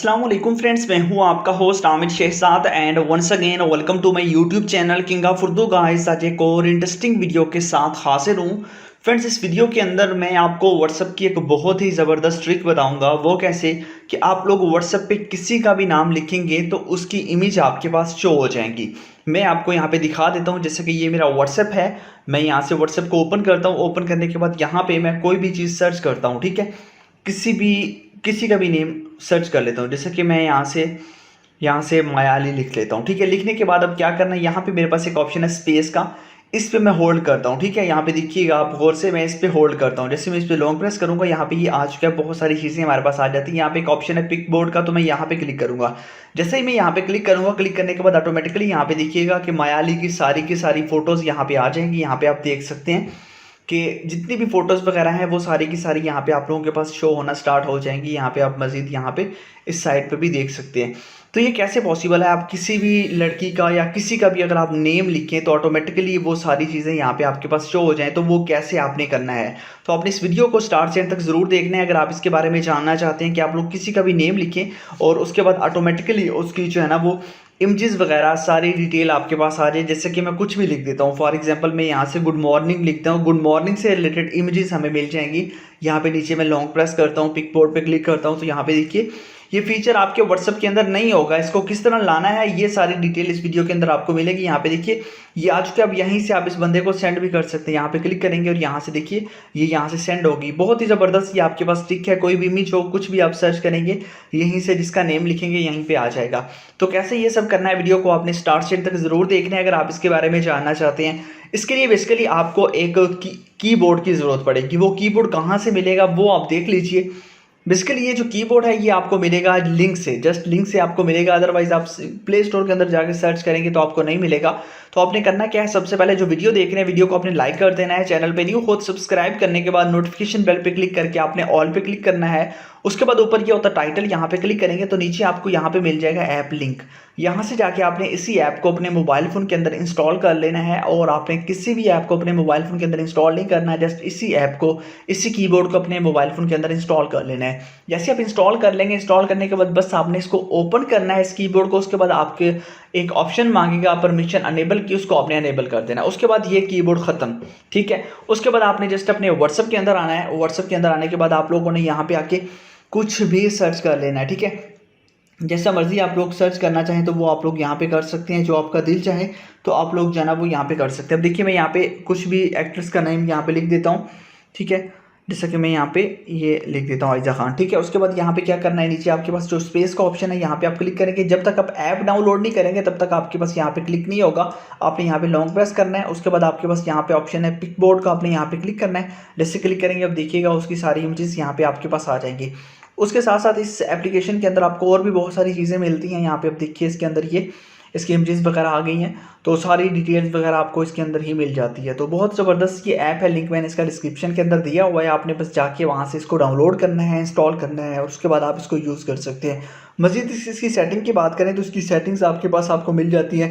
अस्सलाम वालेकुम फ्रेंड्स, मैं हूं आपका host Aamir Shahzad and once again welcome to my YouTube channel king of Urdu. Guys आज एक और इंटरेस्टिंग वीडियो के साथ हाजिर हूं। फ्रेंड्स इस वीडियो के अंदर मैं आपको व्हाट्सएप की एक बहुत ही ज़बरदस्त ट्रिक बताऊंगा। वो कैसे कि आप लोग व्हाट्सएप पे किसी का भी नाम लिखेंगे तो उसकी इमेज आपके पास शो हो जाएगी। मैं आपको यहाँ पे दिखा देता हूँ। जैसे कि ये मेरा व्हाट्सएप है, मैं यहाँ से व्हाट्सएप को ओपन करता हूँ। ओपन करने के बाद यहाँ पे मैं कोई भी चीज़ सर्च करता हूँ, ठीक है। किसी का भी नेम सर्च कर लेता हूँ। जैसे कि मैं यहाँ से मायाली लिख लेता हूँ, ठीक है। लिखने के बाद अब क्या करना है, यहाँ पे मेरे पास एक ऑप्शन है स्पेस का, इस पे मैं होल्ड करता हूँ, ठीक है। यहाँ पे देखिएगा आप गौर से, मैं इस पे होल्ड करता हूँ। जैसे मैं इस पे लॉन्ग प्रेस करूँगा, यहाँ पे ये आ चुका है। बहुत सारी चीज़ें हमारे पास आ जाती हैं। यहाँ पे एक ऑप्शन है पिक बोर्ड का, तो मैं यहाँ पे क्लिक करूँगा। जैसे ही मैं यहाँ पे क्लिक करूँगा, क्लिक करने के बाद ऑटोमेटिकली यहाँ पे देखिएगा कि मायाली की सारी फोटोज़ यहाँ पे आ जाएंगी। यहाँ पे आप देख सकते हैं कि जितनी भी फ़ोटोज़ वगैरह हैं वो सारी की सारी यहाँ पे आप लोगों के पास शो होना स्टार्ट हो जाएंगी। यहाँ पे आप मज़ीद यहाँ पे इस साइड पे भी देख सकते हैं। तो ये कैसे पॉसिबल है, आप किसी भी लड़की का या किसी का भी अगर आप नेम लिखें तो ऑटोमेटिकली वो सारी चीज़ें यहाँ पे आपके पास शो हो जाएं। तो वो कैसे आपने करना है, तो आपने इस वीडियो को स्टार्ट से एंड तक ज़रूर देखना है। अगर आप इसके बारे में जानना चाहते हैं कि आप लोग किसी का भी नेम लिखें और उसके बाद ऑटोमेटिकली उसकी जो है ना वो इमेजेस वगैरह सारी डिटेल आपके पास आ जाए। जैसे कि मैं कुछ भी लिख देता हूँ, फॉर एग्जांपल मैं यहाँ से गुड मॉर्निंग लिखता हूँ, गुड मॉर्निंग से रिलेटेड इमेजेस हमें मिल जाएंगी। यहाँ पे नीचे मैं लॉन्ग प्रेस करता हूँ, पिक बोर्ड पे क्लिक करता हूँ, तो यहाँ पे देखिए ये फीचर आपके व्हाट्सएप के अंदर नहीं होगा। इसको किस तरह लाना है ये सारी डिटेल इस वीडियो के अंदर आपको मिलेगी। यहाँ पे देखिए ये आ चुका है। अब यहीं से आप इस बंदे को सेंड भी कर सकते हैं। यहाँ पे क्लिक करेंगे और यहाँ से देखिए ये यहाँ से सेंड होगी। बहुत ही ज़बरदस्त ये आपके पास ट्रिक है। कोई भी इमेज हो, कुछ भी आप सर्च करेंगे, यहीं से जिसका नेम लिखेंगे यहीं पे आ जाएगा। तो कैसे ये सब करना है, वीडियो को आपने स्टार्ट से एंड तक ज़रूर देखना है अगर आप इसके बारे में जानना चाहते हैं। इसके लिए बेसिकली आपको एक कीबोर्ड की ज़रूरत पड़ेगी। वो कीबोर्ड कहाँ से मिलेगा वो आप देख लीजिए। बेसिकली ये जो कीबोर्ड है ये आपको मिलेगा लिंक से, जस्ट लिंक से आपको मिलेगा। अदरवाइज आप प्ले स्टोर के अंदर जाके सर्च करेंगे तो आपको नहीं मिलेगा। तो आपने करना क्या है, सबसे पहले जो वीडियो देख रहे हैं वीडियो को आपने लाइक कर देना है। चैनल पे न्यू हो तो सब्सक्राइब करने के बाद नोटिफिकेशन बेल पे क्लिक करके आपने ऑल पे क्लिक करना है। उसके बाद ऊपर क्या होता है टाइटल, यहाँ पे क्लिक करेंगे तो नीचे आपको यहाँ पे मिल जाएगा ऐप लिंक। यहाँ से जाके आपने इसी ऐप को अपने मोबाइल फ़ोन के अंदर इंस्टॉल कर लेना है। और आपने किसी भी ऐप को अपने मोबाइल फ़ोन के अंदर इंस्टॉल नहीं करना है, जस्ट इसी ऐप को, इसी कीबोर्ड को अपने मोबाइल फ़ोन के अंदर इंस्टॉल कर लेना है। जैसे आप इंस्टॉल कर लेंगे, इंस्टॉल करने के बाद बस आपने इसको ओपन करना है इस कीबोर्ड को। उसके बाद आपके एक ऑप्शन मांगेगा परमिशन अनेबल की, उसको आपने अनेबल कर देना। उसके बाद ये कीबोर्ड ख़त्म, ठीक है। उसके बाद आपने जस्ट अपने व्हाट्सएप के अंदर आना है। व्हाट्सएप के अंदर आने के बाद आप लोगों ने यहाँ पे आके कुछ भी सर्च कर लेना है, ठीक है। जैसा मर्जी आप लोग सर्च करना चाहें तो वो आप लोग यहाँ पे कर सकते हैं, जो आपका दिल चाहे तो आप लोग जाना वो यहाँ पे कर सकते हैं। अब देखिए मैं यहाँ पे कुछ भी एक्ट्रेस का नेम यहाँ पे लिख देता हूँ, ठीक है। जैसा कि मैं यहाँ पे ये लिख देता हूँ आयजा खान, ठीक है। उसके बाद यहाँ पे क्या करना है, नीचे आपके पास जो स्पेस का ऑप्शन है यहाँ पे आप क्लिक करेंगे। जब तक आप ऐप डाउनलोड नहीं करेंगे तब तक आपके पास यहाँ पे क्लिक नहीं होगा। आपने यहाँ पे लॉन्ग प्रेस करना है। उसके बाद आपके पास यहाँ पे ऑप्शन है पिक बोर्ड का, आपने यहाँ पे क्लिक करना है। जैसे क्लिक करेंगे अब देखिएगा उसकी सारी इमेजेस यहाँ पे आपके पास आ जाएंगी। उसके साथ साथ इस एप्लीकेशन के अंदर आपको और भी बहुत सारी चीज़ें मिलती हैं। यहाँ पे अब देखिए इसके अंदर ये इसकी इमेजेस वगैरह आ गई हैं, तो सारी डिटेल्स वगैरह आपको इसके अंदर ही मिल जाती है। तो बहुत ज़बरदस्त ये ऐप है। लिंक मैंने इसका डिस्क्रिप्शन के अंदर दिया हुआ है। आपने बस जाके वहाँ से इसको डाउनलोड करना है, इंस्टॉल करना है और उसके बाद आप इसको यूज़ कर सकते हैं। मज़ीद इसकी सेटिंग की बात करें तो इसकी सेटिंग्स आपके पास आपको मिल जाती है।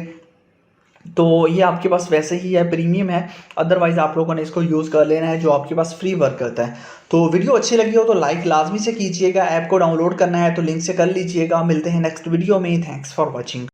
तो ये आपके पास वैसे ही है, प्रीमियम है। अदरवाइज़ आप लोगों ने इसको यूज़ कर लेना है जो आपके पास फ्री वर्क करता है। तो वीडियो अच्छी लगी हो तो लाइक लाजमी से कीजिएगा। ऐप को डाउनलोड करना है तो लिंक से कर लीजिएगा। मिलते हैं नेक्स्ट वीडियो में। Thanks for watching.